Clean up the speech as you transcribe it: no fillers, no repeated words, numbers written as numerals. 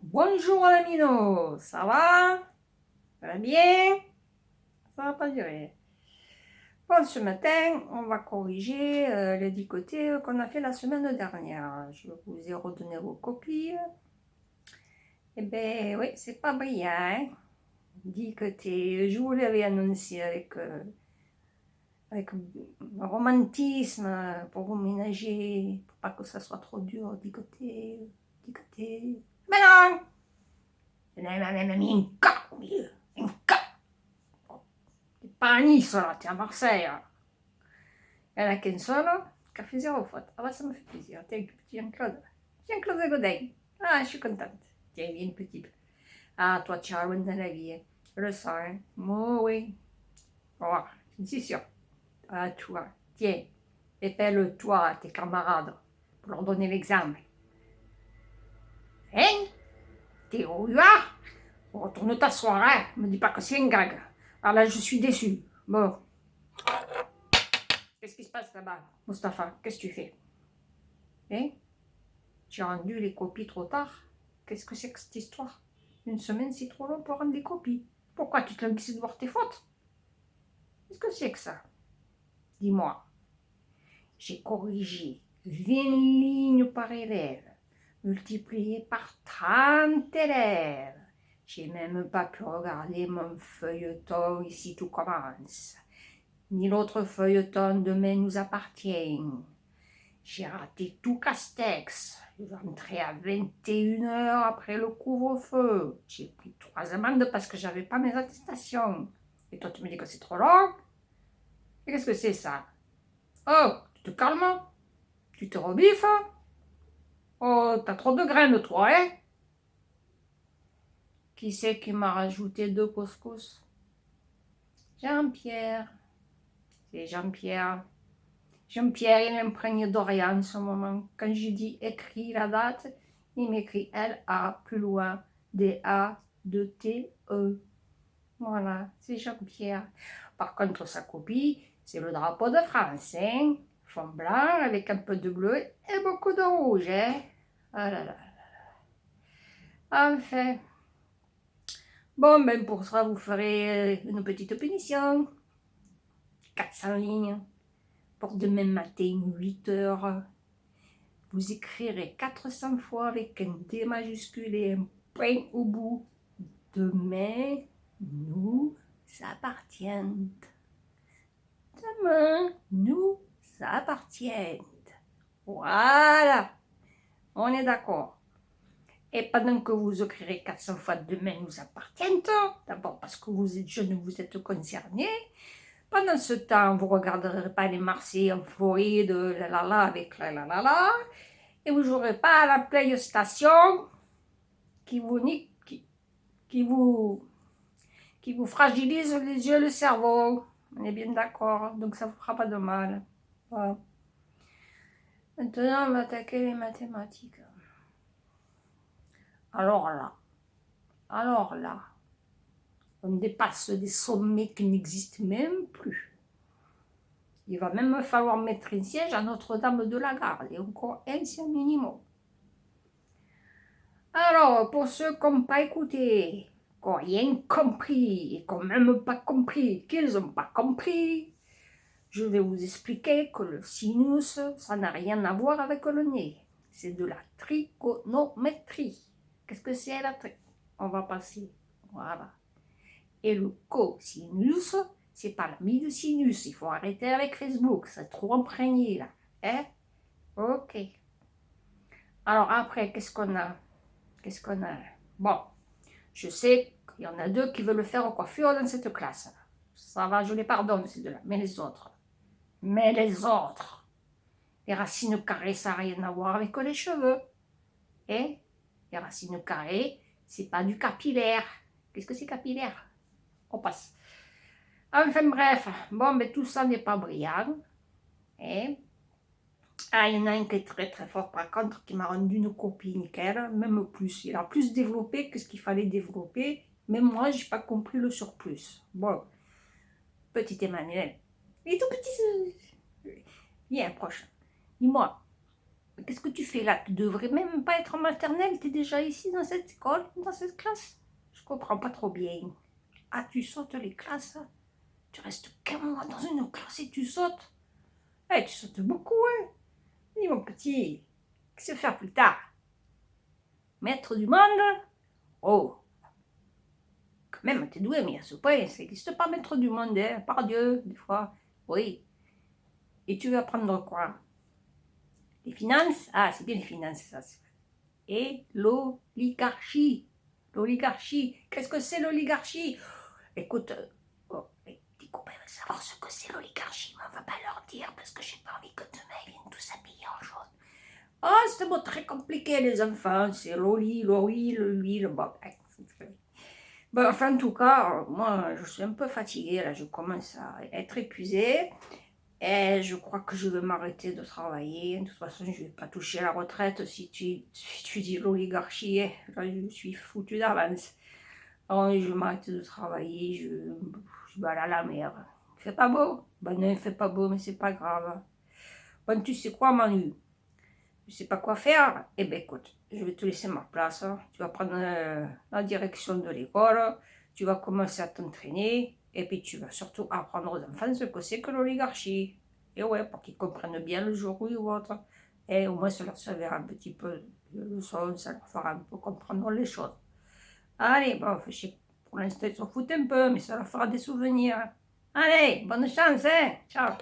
Bonjour Lamino, ça va? Ça va bien? Ça va pas durer. Bon, ce matin, on va corriger les 10 côtés qu'on a fait la semaine dernière. Je vous ai redonné vos copies. Eh ben oui, c'est pas brillant, hein? 10 côtés, je vous l'avais annoncé avec romantisme pour vous ménager, pour pas que ça soit trop dur. 10 côtés, 10 côtés. Mais non! Il y en a même mis un K au milieu. Un K! T'es pas à Nice là, t'es à Marseille là. Il n'y en a qu'un seul qui a fait 0 faute. Ah bah ça me fait plaisir. Tiens, petit Jean-Claude. Jean-Claude Godin. Ah, je suis contente. Tiens, viens petit peu. Ah, toi, tu as loin dans la vie. Hein. Je le sens. Hein. Oh oui. Oh, c'est sûr. Ah, toi. Tiens, épelle-toi à tes camarades pour leur donner l'exemple. Hein? T'es au UA? Retourne t'asseoir, hein? Me dis pas que c'est un gag. Ah là, je suis déçue. Bon. Qu'est-ce qui se passe là-bas, Mustapha? Qu'est-ce que tu fais? Hein? Tu as rendu les copies trop tard? Qu'est-ce que c'est que cette histoire? Une semaine, c'est trop long pour rendre des copies. Pourquoi tu te laisses de voir tes fautes? Qu'est-ce que c'est que ça? Dis-moi. J'ai corrigé 20 lignes par élève, multiplié par 30 élèves. J'ai même pas pu regarder mon feuilleton ici tout commence. Ni l'autre feuilleton Demain nous appartient. J'ai raté tout Castex. Je vais rentrer à 21h après le couvre-feu. J'ai pris 3 amendes parce que j'avais pas mes attestations. Et toi, tu me dis que c'est trop long? Et qu'est-ce que c'est ça? Oh, tu te calmes? Tu te rebiffes? Oh, t'as trop de graines, toi, hein? Qui c'est qui m'a rajouté 2 couscous? Jean-Pierre. C'est Jean-Pierre. Jean-Pierre, il est imprégné de rien en ce moment. Quand je dis écris la date, il m'écrit L-A, plus loin, D-A, 2-T-E. Voilà, c'est Jean-Pierre. Par contre, sa copie, c'est le drapeau de France, hein? Fond blanc avec un peu de bleu et beaucoup de rouge, hein? Ah là là. Enfin. Bon, ben pour ça, vous ferez une petite punition. 400 lignes. Pour demain matin, 8 heures. Vous écrirez 400 fois avec un D majuscule et un point au bout. Demain nous appartiennent. Demain nous appartiennent. Voilà, on est d'accord. Et pendant que vous écrirez 400 fois Demain nous appartiennent, d'abord parce que vous êtes jeune, vous êtes concerné. Pendant ce temps, vous ne regarderez pas les Marseillais en Floride, la la la avec la la la la. Et vous n'aurez pas la PlayStation qui vous nique, qui vous fragilise les yeux et le cerveau. On est bien d'accord, donc ça ne vous fera pas de mal. Voilà. Maintenant, on va attaquer les mathématiques. Alors là, on dépasse des sommets qui n'existent même plus. Il va même falloir mettre un siège à Notre-Dame de la Garde, et encore un, c'est un minimum. Alors, pour ceux qui n'ont pas écouté, qui n'ont rien compris, et qui n'ont même pas compris qu'ils n'ont pas compris, je vais vous expliquer que le sinus, ça n'a rien à voir avec le nez. C'est de la trigonométrie. Qu'est-ce que c'est la trigonométrie? On va passer. Voilà. Et le cosinus, c'est pas l'ami de sinus. Il faut arrêter avec Facebook. C'est trop imprégné là. Hein? Ok. Alors après, qu'est-ce qu'on a? Bon, je sais qu'il y en a 2 qui veulent faire coiffure dans cette classe. Ça va, je les pardonne ces 2-là. Mais les autres? Les racines carrées, ça n'a rien à voir avec les cheveux. Et les racines carrées, c'est pas du capillaire. Qu'est-ce que c'est capillaire? On passe. Enfin bref, bon, mais tout ça n'est pas brillant. Et ah, il y en a un qui est très très fort par contre, qui m'a rendu une copie nickel, même plus. Il a plus développé que ce qu'il fallait développer. Même moi, j'ai pas compris le surplus. Bon, petit Emmanuel. Il est tout petit. Viens, proche. Dis-moi, Qu'est-ce que tu fais là? Tu devrais même pas être en maternelle, tu es déjà ici dans cette école, dans cette classe. Je comprends pas trop bien. Ah, tu sautes les classes? Tu restes qu'un mois dans une classe et tu sautes? Eh, tu sautes beaucoup, hein? Dis, mon petit, qu'est-ce que faire plus tard? Maître du monde? Oh, quand même, t'es doué, mais à ce point, ça n'existe pas, maître du monde, hein, par Dieu, des fois. Oui. Et tu veux apprendre quoi? Les finances? Ah, c'est bien les finances, ça. Et l'oligarchie. L'oligarchie. Qu'est-ce que c'est l'oligarchie? Écoute, oh, tes copains veulent savoir ce que c'est l'oligarchie, mais on va pas leur dire parce que j'ai pas envie que demain ils viennent tous habillés en jaune. Oh, c'est un mot très compliqué, les enfants. C'est l'oli, le bon. Bon, enfin, en tout cas, moi, je suis un peu fatiguée, là, je commence à être épuisée. Et je crois que je vais m'arrêter de travailler. De toute façon, je ne vais pas toucher à la retraite si tu dis l'oligarchie. Là, je suis foutue d'avance. Alors, je vais m'arrêter de travailler. Je vais aller à la mer. Il fait pas beau? Ben non, il fait pas beau, mais c'est pas grave. Bon, tu sais quoi, Manu? Tu sais pas quoi faire? Eh ben écoute, je vais te laisser ma place. Tu vas prendre la direction de l'école. Tu vas commencer à t'entraîner. Et puis tu vas surtout apprendre aux enfants ce que c'est que l'oligarchie. Et ouais, pour qu'ils comprennent bien le jour oui ou autre. Et au moins, ça leur servira un petit peu de leçon. Ça leur fera un peu comprendre les choses. Allez, bon, je sais, pour l'instant, ils s'en foutent un peu, mais ça leur fera des souvenirs. Allez, bonne chance, hein. Ciao.